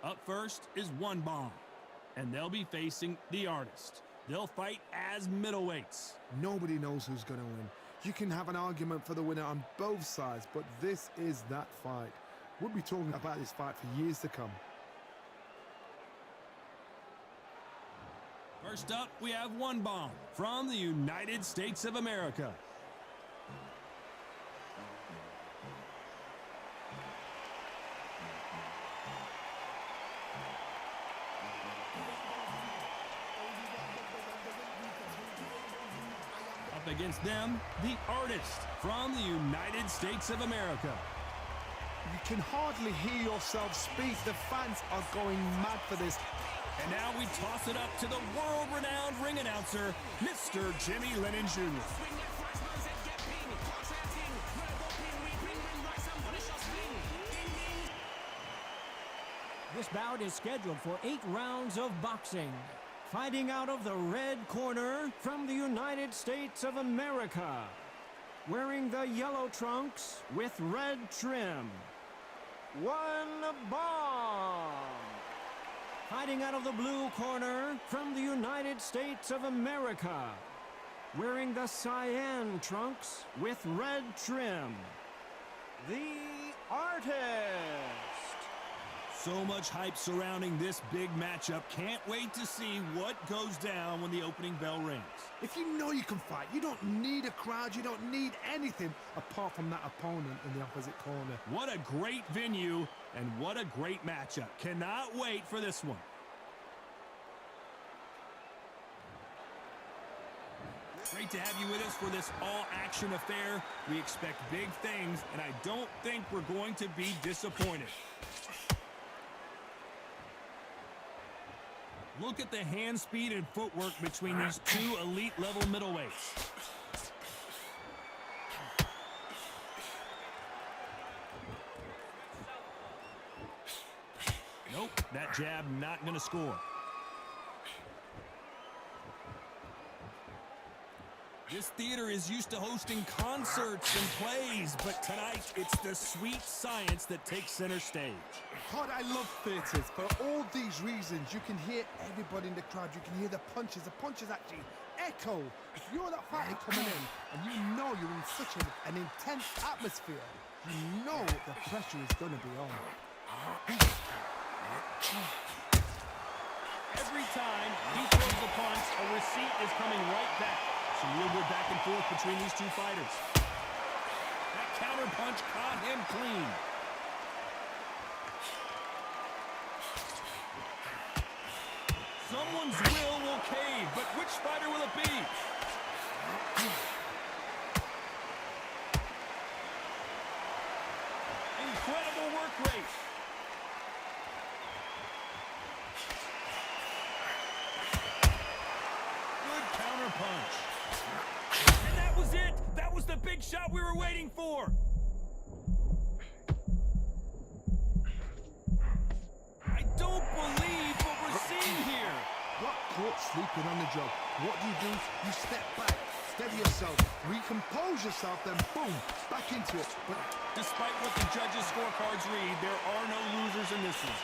Up first is one bomb, and they'll be facing the artist. They'll fight as middleweights. Nobody knows who's going to win. You can have an argument for the winner on both sides, but this is that fight. We'll be talking about this fight for years to come. First up, we have one bomb from the United States of America. Up against them, the artist from the United States of America. You can hardly hear yourself speak. The fans are going mad for this. And now we toss it up to the world-renowned ring announcer, Mr. Jimmy Lennon Jr. This bout is scheduled for 8 rounds of boxing. Fighting out of the red corner from the United States of America. Wearing the yellow trunks with red trim. One bomb. Fighting out of the blue corner from the United States of America. Wearing the cyan trunks with red trim. The artist. So much hype surrounding this big matchup. Can't wait to see what goes down when the opening bell rings. If you know you can fight, you don't need a crowd, you don't need anything apart from that opponent in the opposite corner. What a great venue and what a great matchup. Cannot wait for this one. Great to have you with us for this all-action affair. We expect big things, and I don't think we're going to be disappointed. Look at the hand speed and footwork between these two elite-level middleweights. Nope, that jab not going to score. This theater is used to hosting concerts and plays, but tonight it's the sweet science that takes center stage. God, I love theatres. For all these reasons, you can hear everybody in the crowd. You can hear the punches. The punches actually echo. If you're that fighter coming in and you know you're in such an intense atmosphere, you know the pressure is going to be on. Every time he throws a punch, a receipt is coming right back. Some real good back and forth between these two fighters. That counter punch caught him clean. Someone's will cave, but which fighter will it be? Incredible work rate. Good counter punch. And that was it. That was the big shot we were waiting for. I don't believe what we're seeing here. Got caught sleeping on the job. What do? You step back, steady yourself, recompose yourself, then boom, back into it. But despite what the judges' scorecards read, there are no losers in this one.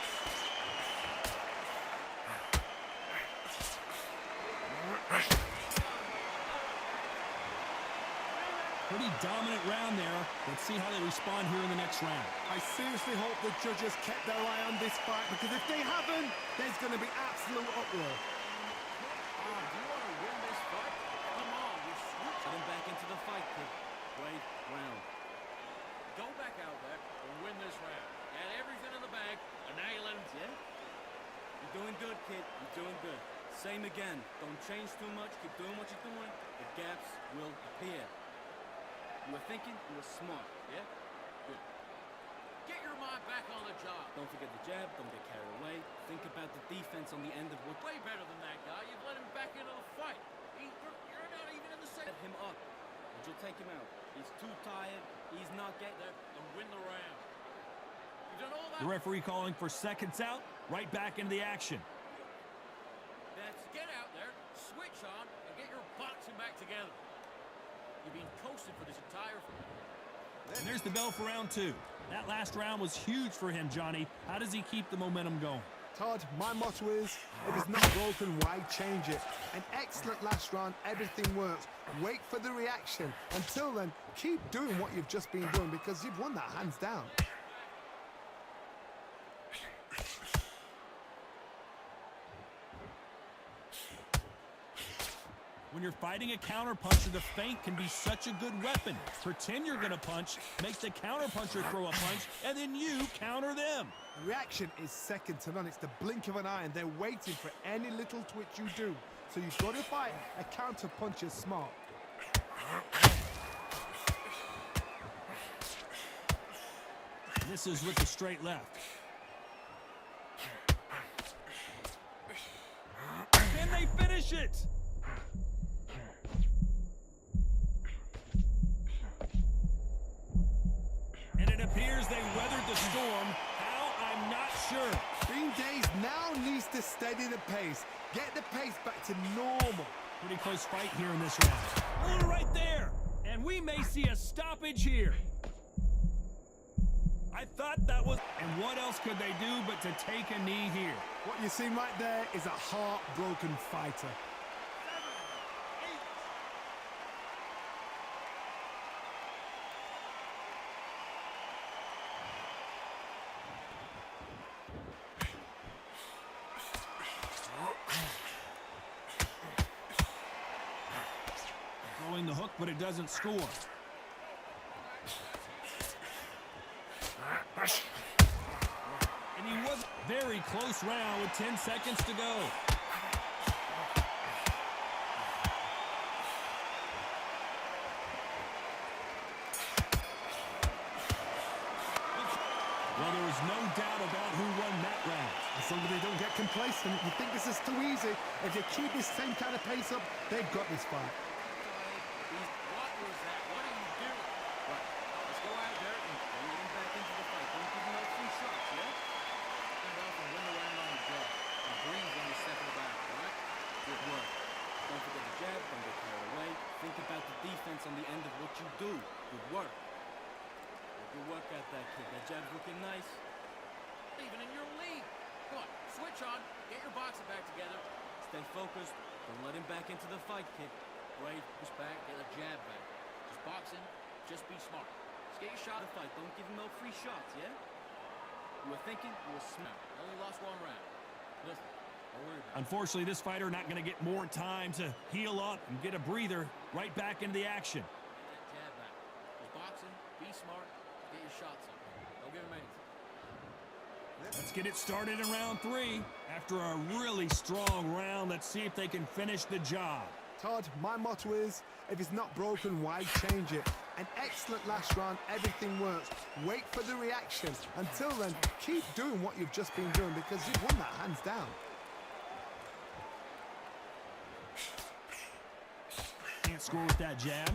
Pretty dominant round there. Let's see how they respond here in the next round. I seriously hope the judges kept their eye on this fight, because if they haven't, there's going to be absolute uproar. Do you want to win this fight? Come on, get him back into the fight, kid. Great round. Go back out there and win this round. Had everything in the bag, and now you let him... Yeah? You're doing good, kid. You're doing good. Same again. Don't change too much. Keep doing what you're doing. The gaps will appear. You were thinking, you were smart, yeah? Good. Get your mind back on the job. Don't forget the jab, don't get carried away. Think about the defense on the end of what... Way better than that guy. You've let him back into the fight. You're not even in the same... Set him up, but you'll take him out. He's too tired, he's not getting there. And win the round. You've done all that... The referee calling for seconds out, right back into the action. That's get out there, switch on, and get your boxing back together. You're being coasted for this entire... And there's the bell for round 2. That last round was huge for him, Johnny. How does he keep the momentum going? Todd, my motto is, if it's not broken, why change it? An excellent last round, everything works. Wait for the reaction. Until then, keep doing what you've just been doing because you've won that hands down. When you're fighting a counterpuncher, the feint can be such a good weapon. Pretend you're going to punch, make the counterpuncher throw a punch, and then you counter them. The reaction is second to none. It's the blink of an eye, and they're waiting for any little twitch you do. So you've got to fight a counterpuncher smart. Misses with the straight left. Can they finish it? And it appears they weathered the storm. How? I'm not sure. Green Days now needs to steady the pace. Get the pace back to normal. Pretty close fight here in this round. Oh, right there. And we may see a stoppage here. I thought that was... And what else could they do but to take a knee here? What you see right there is a heartbroken fighter. Throwing the hook, but it doesn't score. And he was very close round with 10 seconds to go. Well, there was no doubt about who won that round. As long as they don't get complacent, you think this is too easy. If they keep this same kind of pace up, they've got this fight. What was that? What are you doing? What? Let's go out there and bring him back into the fight. Don't give him no free shots, yeah? Stand off and win the round on the jab. And breathe when you step in the back, all right? Good work. Don't forget the jab. Don't get carried away. Think about the defense on the end of what you do. Good work. Good work at that, kid. That jab's looking nice. Even in your league. Come on, switch on. Get your boxing back together. Stay focused. Don't let him back into the fight, kid. Right, push back, get a jab back. Just boxing, just be smart. Just get your shot in the fight. Don't give him no free shots, yeah? You were thinking, you were smart. Only lost one round. Listen, don't worry about it. Unfortunately, this fighter not going to get more time to heal up and get a breather right back into the action. Get that jab back. Just boxing, be smart, get your shots up. Don't give him anything. Let's get it started in round 3. After a really strong round, let's see if they can finish the job. Todd, my motto is, if it's not broken, why change it? An excellent last round, everything works. Wait for the reaction. Until then, keep doing what you've just been doing because you've won that hands down. Can't score with that jab.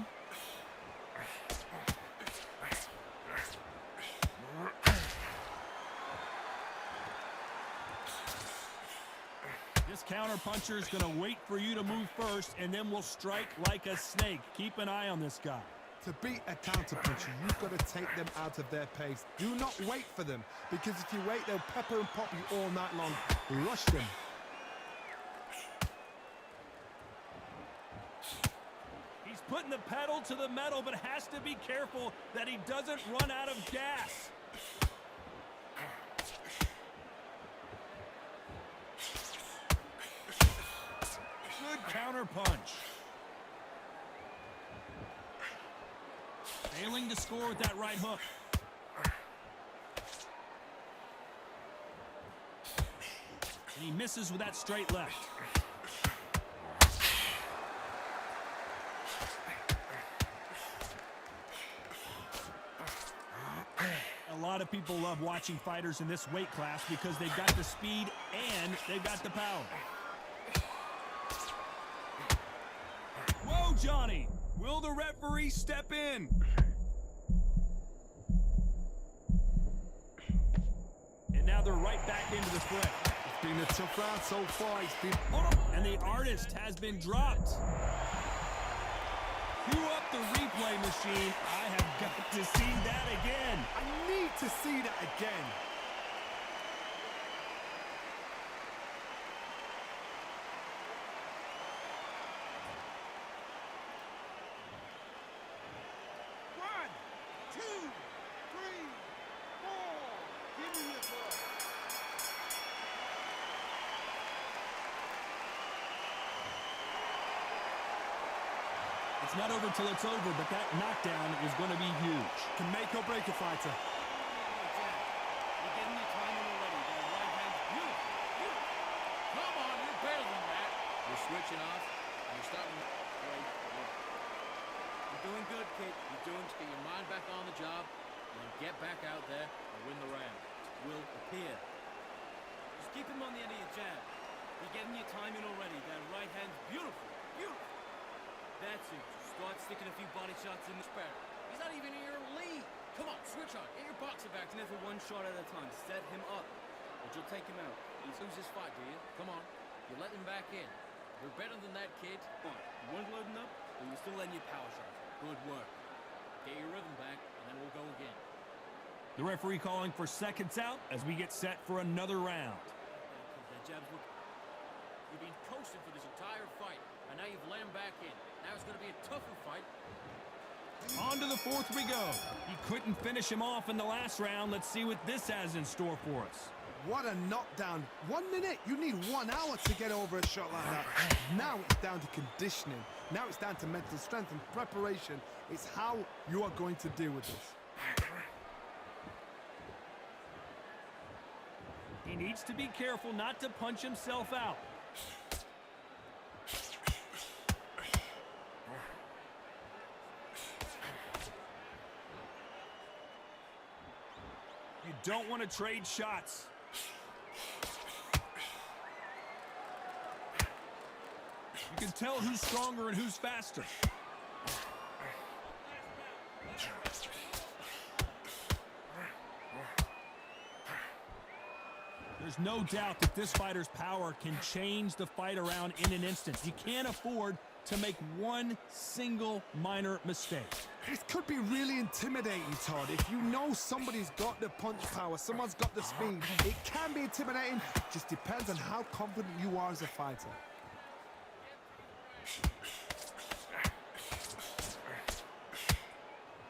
This counterpuncher is going to wait for you to move first, and then will strike like a snake. Keep an eye on this guy. To beat a counterpuncher, you've got to take them out of their pace. Do not wait for them, because if you wait, they'll pepper and pop you all night long. Rush them. He's putting the pedal to the metal, but has to be careful that he doesn't run out of gas. Good counter punch. Failing to score with that right hook. And he misses with that straight left. A lot of people love watching fighters in this weight class because they've got the speed and they've got the power. Whoa, Johnny! Will the referee step in? And now they're right back into the fray. It's been a tough round so far. It's been... And the artist has been dropped. Cue up the replay machine. I have got to see that again. I need to see that again. One, two, three, four. Give me your ball. It's not over till it's over, but that knockdown is going to be huge. Can make or break a fighter. You're getting your timing already. That right hand's beautiful. Beautiful. Come on, you're better than that. You're switching off, and you're starting to play. You're doing good, kid. You're doing to get your mind back on the job, and then get back out there and win the round. Will appear. Just keep him on the end of your jab. You're getting your timing already. That right hand's beautiful. Beautiful. That's it. Start sticking a few body shots in the spare. He's not even in your lead. Come on, switch on. Get your boxer back. Never one shot at a time. Set him up. But you'll take him out. He's lose this fight, do you? Come on. You let him back in. You're better than that, kid. Come on. You weren't loading up, but you're still letting your power shots. Good work. Get your rhythm back, and then we'll go again. The referee calling for seconds out as we get set for another round. That jab's look. You've been coasting for this entire fight, and now you've let him back in. Now it's going to be a tougher fight. On to the fourth we go. He couldn't finish him off in the last round. Let's see what this has in store for us. What a knockdown. 1 minute, you need 1 hour to get over a shot like that. Now it's down to conditioning. Now it's down to mental strength and preparation. It's how you are going to deal with this. He needs to be careful not to punch himself out. You don't want to trade shots. You can tell who's stronger and who's faster. There's no doubt that this fighter's power can change the fight around in an instant. You can't afford to make one single minor mistake. This could be really intimidating, Todd. If you know somebody's got the punch power, someone's got the speed, it can be intimidating. Just depends on how confident you are as a fighter.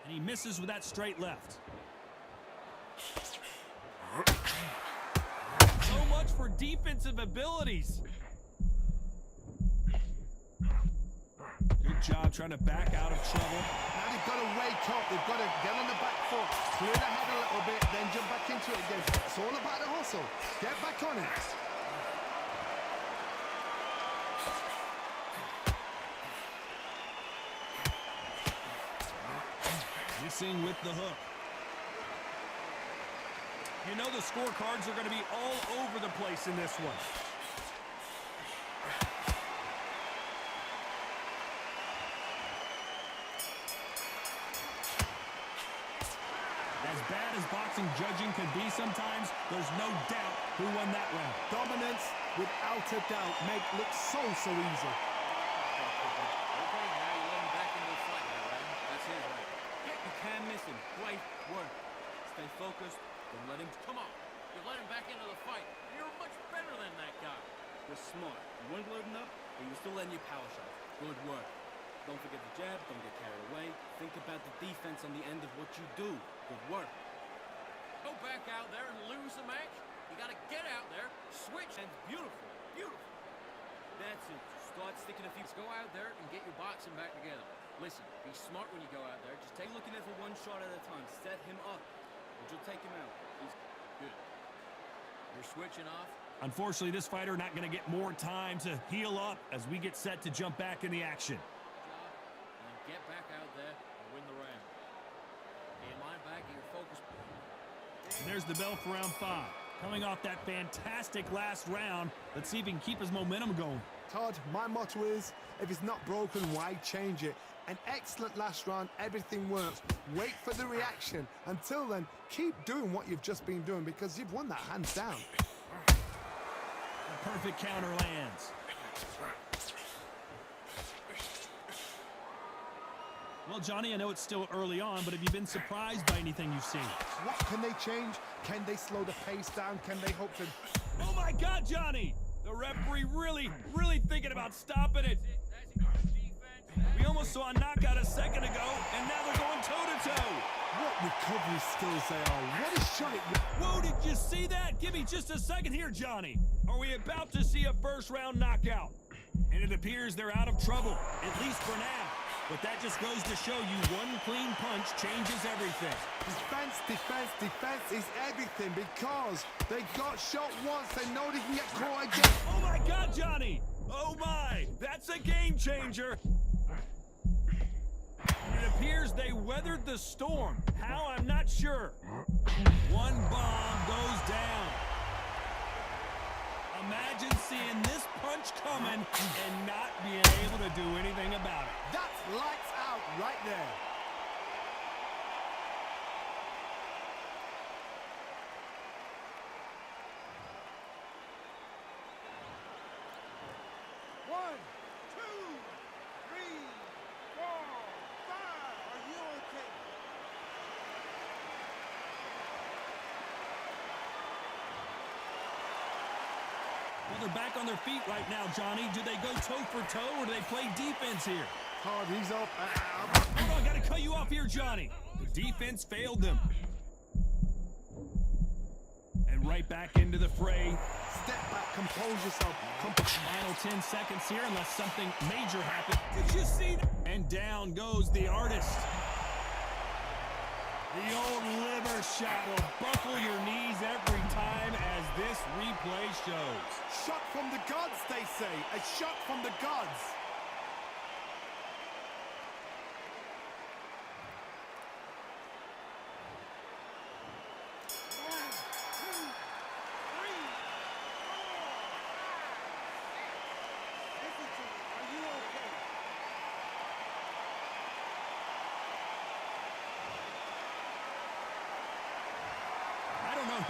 And he misses with that straight left. So much for defensive abilities. Good job trying to back out of trouble. Now they've got to wake up. They've got to get on the back foot, clear the head a little bit, then jump back into it again. It's all about the hustle. Get back on it. Missing with the hook. You know the scorecards are going to be all over the place in this one. As bad as boxing judging can be sometimes, there's no doubt who won that round. Dominance, without a doubt, make look so easy. Okay, now you let him back into the fight, right? That's his right. You can miss him. Great work. Stay focused. Don't let him. Come on. You let him back into the fight. You're much better than that guy. You're smart. You weren't loading up, but you're still letting your power shots. Good work. Don't forget the jab. Don't get carried away. Think about the defense on the end of what you do. Good work. Go back out there and lose the match. You got to get out there, switch, and beautiful. Beautiful. That's it. Start sticking a few. Go out there and get your boxing back together. Listen, be smart when you go out there. Just take a look at it for 1 shot at a time. Set him up, but you'll take him out. He's good. You're switching off. Unfortunately, this fighter not going to get more time to heal up as we get set to jump back in the action. And then get back out there and win the round. Get your mind back, get your focus. And there's the bell for round 5. Coming off that fantastic last round, let's see if he can keep his momentum going. Todd, my motto is, if it's not broken, why change it? An excellent last round, everything works. Wait for the reaction. Until then, keep doing what you've just been doing because you've won that hands down. A perfect counter lands. Well, Johnny, I know it's still early on, but have you been surprised by anything you've seen? What can they change? Can they slow the pace down? Can they hope to... Oh, my God, Johnny! The referee really thinking about stopping it. We almost saw a knockout a second ago, and now they're going toe-to-toe. What recovery skills they are. What a shot it... Whoa, did you see that? Give me just a second here, Johnny. Are we about to see a first-round knockout? And it appears they're out of trouble, at least for now. But that just goes to show you one clean punch changes everything. Defense, defense, defense is everything because they got shot once. They know they can get caught again. Oh, my God, Johnny! Oh, my! That's a game changer! It appears they weathered the storm. How? I'm not sure. One bomb goes down. Imagine seeing this punch coming and not being able to do anything about it. That's lights out right there. One, two, three, four, five. Are you okay? Well, they're back on their feet right now, Johnny. Do they go toe for toe or do they play defense here? Hard, he's up. Hold on, gotta cut you off here, Johnny. The defense failed them. And right back into the fray. Step back, compose yourself. Final 10 seconds here unless something major happens. Did you see that? And down goes the artist. The old liver shot will buckle your knees every time as this replay shows. Shot from the gods, they say. A shot from the gods.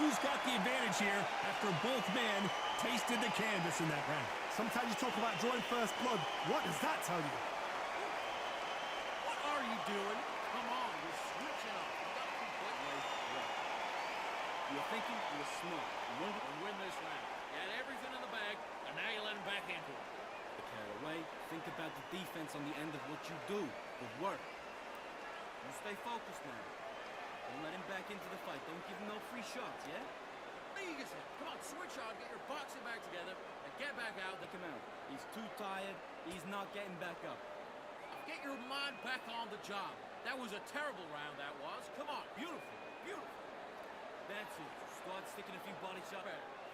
Who's got the advantage here after both men tasted the canvas in that round? Sometimes you talk about drawing first blood. What does that tell you? What are you doing? Come on, you're switching up. You got completely right. You're thinking you're smart. You want to win this round. You had everything in the bag, and now you let him back into it. Get carried away. Think about the defense on the end of what you do. Good work. You stay focused now. Don't let him back into the fight. Don't give him no free shots, yeah? Vegas him. Come on, switch on, get your boxing back together, and get back out. Take him out. He's too tired. He's not getting back up. Get your mind back on the job. That was a terrible round, that was. Come on, beautiful, beautiful. That's it. Start sticking a few body shots.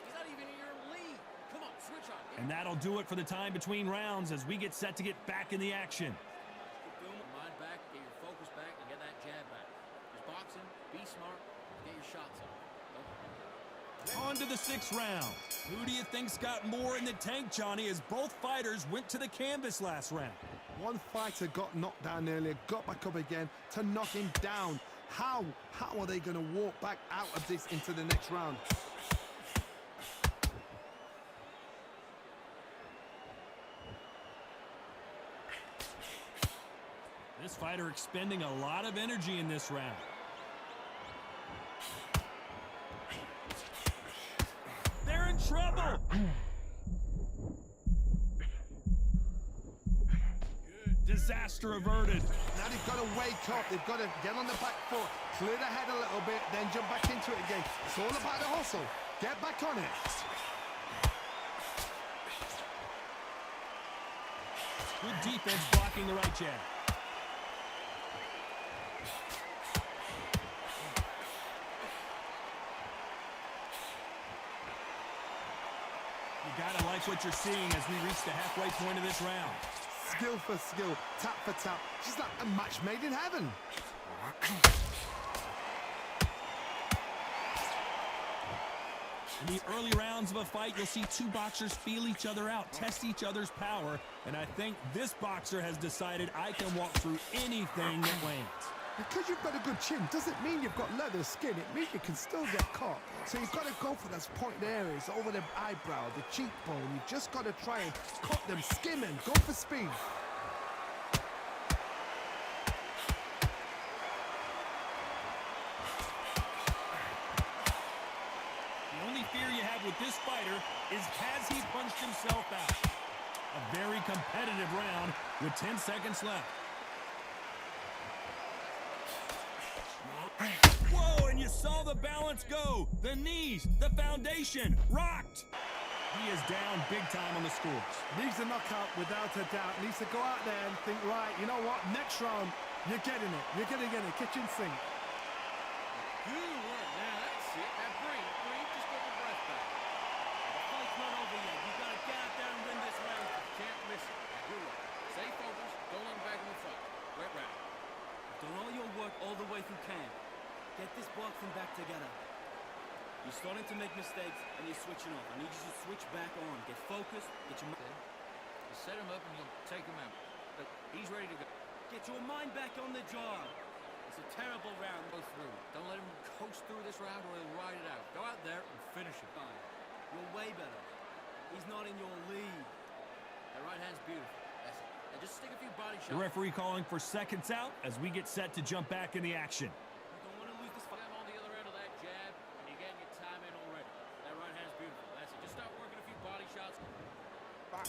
He's not even in your league. Come on, switch on. And that'll do it for the time between rounds as we get set to get back in the action. Keep doing it. Mind back, get your focus back, and get that jab back. Boxing, be smart, get your shots up. On to the 6th round. Who do you think's got more in the tank, Johnny, as both fighters went to the canvas last round? One fighter got knocked down earlier, got back up again to knock him down. How are they going to walk back out of this into the next round? This fighter expending a lot of energy in this round. They're in trouble. Disaster averted. Now they've got to wake up. They've got to get on the back foot, clear the head a little bit, then jump back into it again. It's all about the hustle. Get back on it. Good defense blocking the right jab. You gotta like what you're seeing as we reach the halfway point of this round. Skill for skill, tap for tap. Just like a match made in heaven. In the early rounds of a fight, you'll see two boxers feel each other out, test each other's power, and I think this boxer has decided I can walk through anything that lands. Because you've got a good chin doesn't mean you've got leather skin. It means you can still get caught. So you've got to go for those pointed areas, over the eyebrow, the cheekbone. You've just got to try and cut them, skim them, go for speed. with this fighter is, has he punched himself out? A very competitive round with 10 seconds left. Whoa, and you saw the balance go. The knees, the foundation, rocked. He is down big time on the scores. Needs a knockout without a doubt. Needs to go out there and think, right, you know what, next round, you're getting it. You're going to get it. Kitchen sink. Good work. Now that's it. Now breathe. Just get the breath back. The fight's not over yet. You got to get out there and win this round. You can't miss it. Now good work. Stay focused. Don't let him back in the fight. Great round. You've done all your work all the way through camp. Get this boxing back together. You're starting to make mistakes and you're switching off. I need you to switch back on. Get focused. Get your You set him up and you'll take him out. Look, he's ready to go. Get your mind back on the job. It's a terrible round. Go through. Don't let him coast through this round or he'll ride it out. Go out there and finish it. Fine. You're way better. He's not in your league. That right hand's beautiful. That's it. Now just stick a few body The shots. referee calling for seconds out as we get set to jump back in the action. You don't want to lose this fight. I'm on the other end of that jab and you're getting your time in already. That right hand's beautiful. That's it. Just start working a few body shots.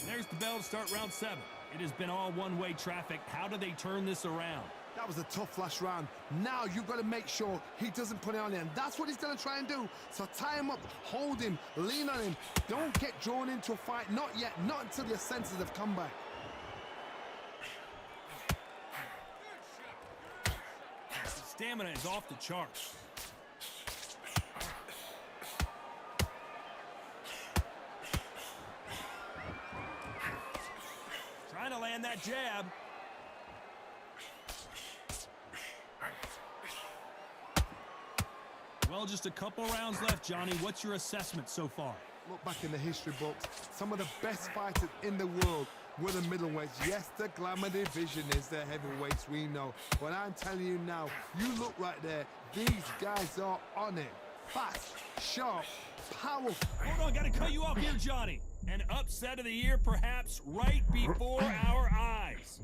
And there's the bell to start round 7. It has been all one-way traffic. How do they turn this around? That was a tough last round. Now you've got to make sure he doesn't put it on him. That's what he's going to try and do. So tie him up, hold him, lean on him. Don't get drawn into a fight. Not yet. Not until your senses have come back. His stamina is off the charts. Trying to land that jab. Well, just a couple rounds left, Johnny. What's your assessment so far? Look back in the history books. Some of the best fighters in the world were the middleweights. Yes, the glamour division is the heavyweights, we know. But I'm telling you now, you look right there. These guys are on it. Fast, sharp, powerful. Hold on, gotta cut you off here, Johnny. An upset of the year, perhaps, right before our eyes.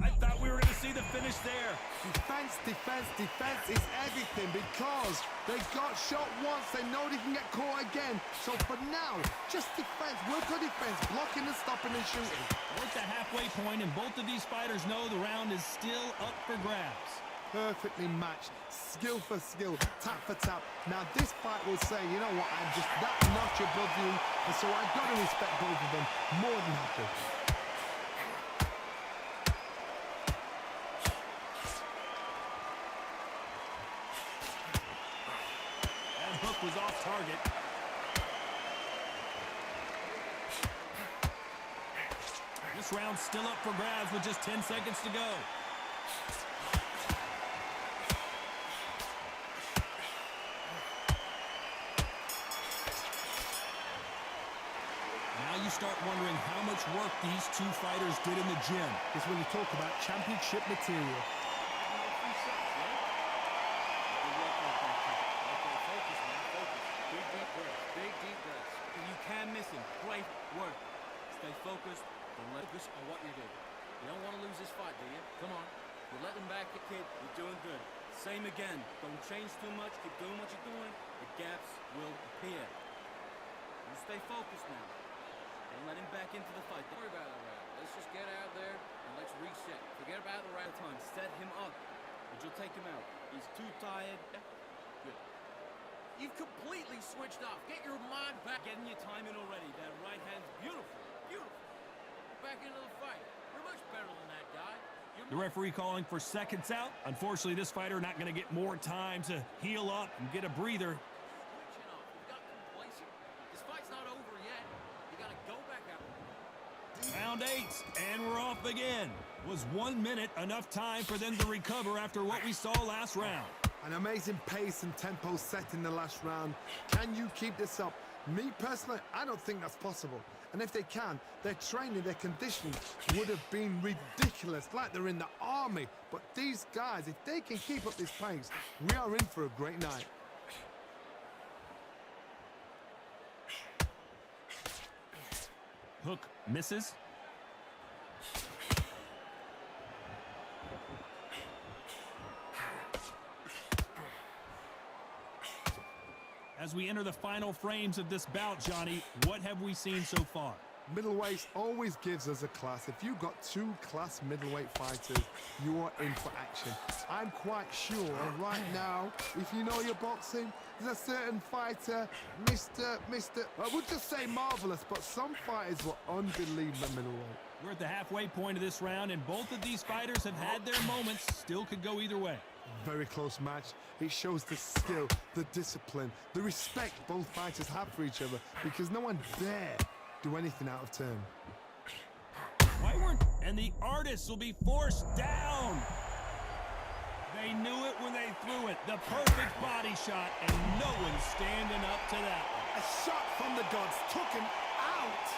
I thought we were gonna see the finish there. Defense, defense, defense is everything because they got shot once. They know they can get caught again. So for now, just defense. Work on defense, blocking and stopping and shooting. We're at the halfway point, and both of these fighters know the round is still up for grabs. Perfectly matched, skill for skill, tap for tap. Now this fight will say, you know what, I'm just that notch above you, and so I've got to respect both of them more than happy. That hook was off target. This round's still up for grabs with just 10 seconds to go. Now you start wondering how much work these two fighters did in the gym. It's when you talk about championship material. Big deep breaths. You can't miss him. Great work. Stay focused. Don't let focus on what you're doing. You don't want to lose this fight, do you? Come on. You're letting back the kid. You're doing good. Same again. Don't change too much. Keep doing what you're doing. The gaps will appear. You stay focused now. Don't let him back into the fight. Don't worry about the round. Let's just get out there and let's reset. Forget about the round. Time. Set him up. But you'll take him out. He's too tired. Good. You've completely switched off. Get your mind back. Getting your time in already. That right hand's beautiful. Beautiful. Back into the fight. You're much better than that guy. The referee calling for seconds out. Unfortunately, this fighter not going to get more time to heal up and get a breather. Switching off. You got complacent. This fight's not over yet. You got to go back out. Round 8, and we're off again. Was 1 minute enough time for them to recover after what we saw last round? An amazing pace and tempo set in the last round. Can you keep this up? Me personally, I don't think that's possible. And if they can, their training, their conditioning would have been ridiculous, like they're in the army. But these guys, if they can keep up this pace, we are in for a great night. Hook misses. As we enter the final frames of this bout, Johnny, what have we seen so far? Middleweight always gives us a class. If you've got two class middleweight fighters, you are in for action. I'm quite sure right now, if you know your boxing, there's a certain fighter, Mr. we'll just say marvelous, but some fighters were unbelievable at middleweight. We're at the halfway point of this round, and both of these fighters have had their moments. Still could go either way. Very close match. It shows the skill, the discipline, the respect both fighters have for each other, because no one dare do anything out of turn. And the artists will be forced down. They knew it when they threw it. The perfect body shot, and no one's standing up to that one. A shot from the gods took him out.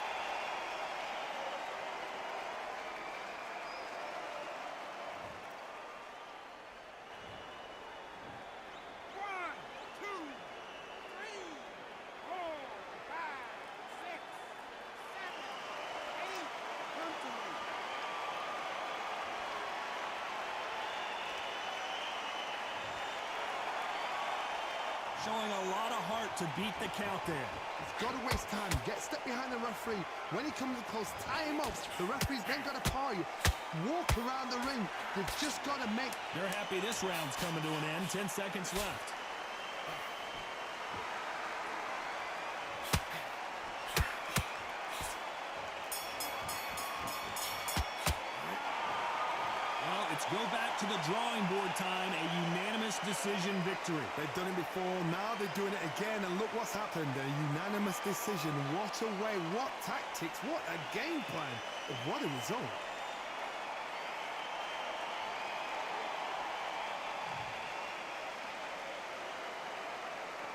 Showing a lot of heart to beat the count there. He's got to waste time. Step behind the referee. When he comes close, tie him up. The referee's then got to paw you. Walk around the ring. You've just got to make... They're happy this round's coming to an end. 10 seconds left. Well, it's go back to the drawing board time. A unanimous decision victory. They've done it before, now they're doing it again, and look what's happened. A unanimous decision. What a way, what tactics, what a game plan. What a result.